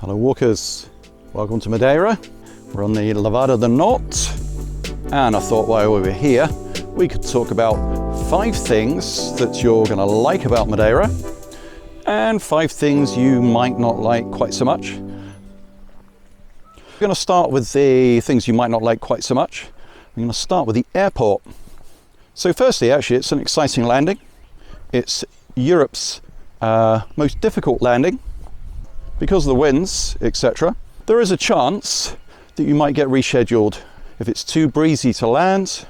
Hello walkers, welcome to Madeira. We're on the Lavada do Norte, and I thought while we were here we could talk about 5 things that you're going to like about Madeira and 5 things you might not like quite so much. We're going to start with the things you might not like quite so much. We're going to start with the airport. So firstly, actually, it's an exciting landing. It's Europe's most difficult landing because of the winds, etc. There is a chance that you might get rescheduled. If it's too breezy to land,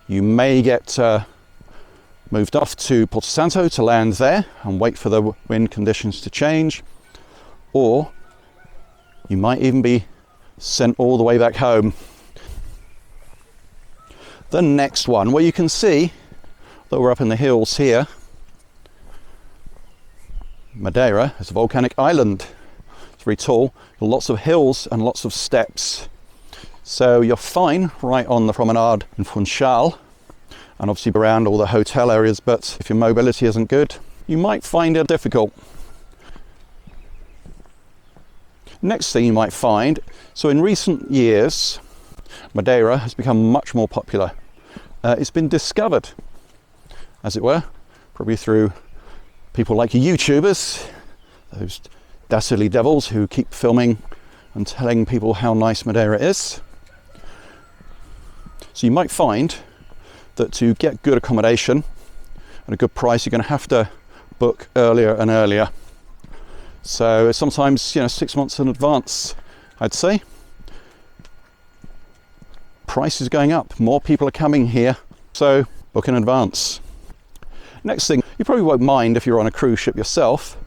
you may get moved off to Porto Santo to land there and wait for the wind conditions to change, or you might even be sent all the way back home. The next one, well, you can see that we're up in the hills here. Madeira is a volcanic island. It's very tall, lots of hills and lots of steps. So you're fine right on the promenade in Funchal and obviously around all the hotel areas, but if your mobility isn't good, you might find it difficult. Next thing you might find, so in recent years, Madeira has become much more popular. It's been discovered, as it were, probably through people like YouTubers, those dastardly devils who keep filming and telling people how nice Madeira is. So you might find that to get good accommodation at a good price, you're going to have to book earlier and earlier. So sometimes, 6 months in advance, I'd say. Price is going up, more people are coming here, so book in advance. Next thing, you probably won't mind if you're on a cruise ship yourself,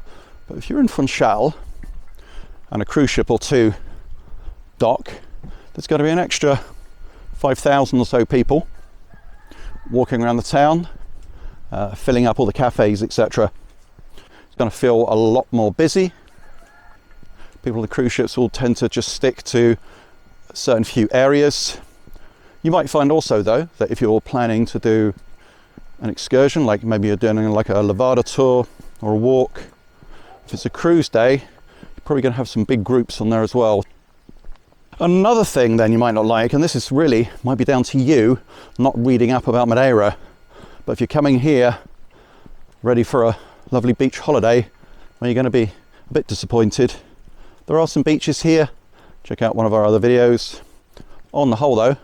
but if you're in Funchal and a cruise ship or two dock, there's got to be an extra 5,000 or so people walking around the town, filling up all the cafes, etc. It's going to feel a lot more busy. People on the cruise ships will tend to just stick to a certain few areas. You might find also, though, that if you're planning to do an excursion, like maybe you're doing like a Lavada tour or a walk, if it's a cruise day, you're probably going to have some big groups on there as well. Another thing then you might not like, and this is really might be down to you not reading up about Madeira, but if you're coming here ready for a lovely beach holiday, well, you're going to be a bit disappointed. There are some beaches here. Check out one of our other videos. On the whole though,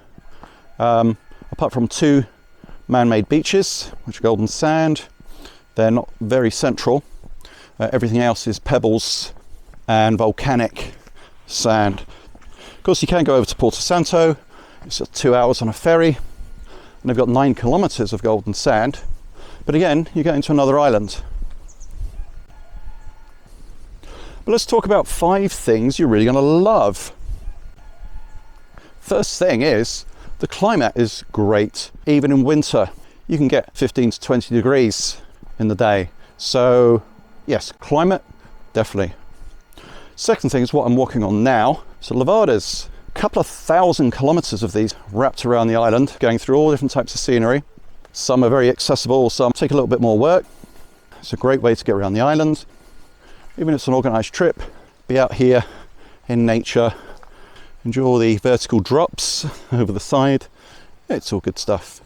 apart from 2 man-made beaches, which are golden sand, they're not very central. Everything else is pebbles and volcanic sand. Of course, you can go over to Porto Santo. It's 2 hours on a ferry, and they've got 9 kilometers of golden sand. But again, you get into another island. But let's talk about 5 things you're really going to love. First thing is, the climate is great. Even in winter, you can get 15 to 20 degrees in the day. So yes, climate, definitely. Second thing is what I'm walking on now. So Lavadas, a couple of 1,000 kilometers of these wrapped around the island, going through all different types of scenery. Some are very accessible, some take a little bit more work. It's a great way to get around the island. Even if it's an organized trip, be out here in nature, enjoy all the vertical drops over the side. It's all good stuff.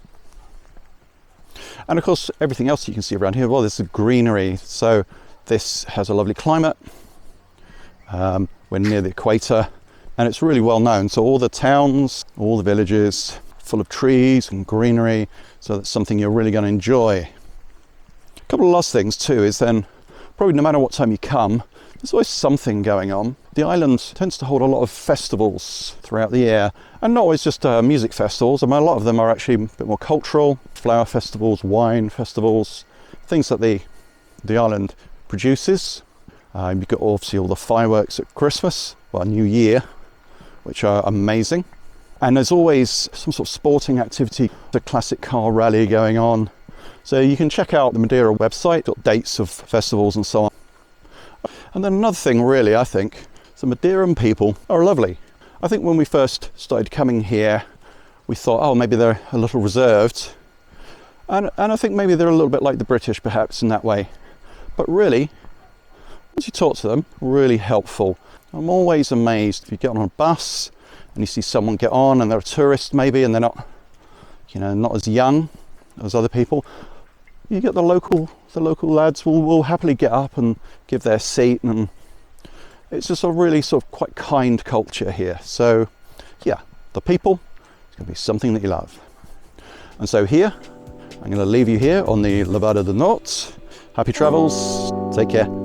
And of course, everything else you can see around here, well, there's the greenery. So this has a lovely climate. We're near the equator and it's really well known. So all the towns, all the villages, full of trees and greenery. So that's something you're really going to enjoy. A couple of last things too is then, probably no matter what time you come, there's always something going on. The island tends to hold a lot of festivals throughout the year, and not always just music festivals. I mean, a lot of them are actually a bit more cultural, flower festivals, wine festivals, things that the island produces. You've got obviously all the fireworks at Christmas, well, New Year, which are amazing. And there's always some sort of sporting activity, the classic car rally going on. So you can check out the Madeira website, got dates of festivals and so on. And then another thing really, I think, the Madeiran people are lovely. I think when we first started coming here, we thought, oh, maybe they're a little reserved. And I think maybe they're a little bit like the British perhaps in that way. But really, once you talk to them, really helpful. I'm always amazed if you get on a bus and you see someone get on and they're a tourist maybe, and they're not, you know, not as young as other people. You get the local lads will happily get up and give their seat, and it's just a really sort of quite kind culture here. So yeah, the people, it's going to be something that you love. And so here, I'm going to leave you here on the Levada do Norte. Happy travels, take care.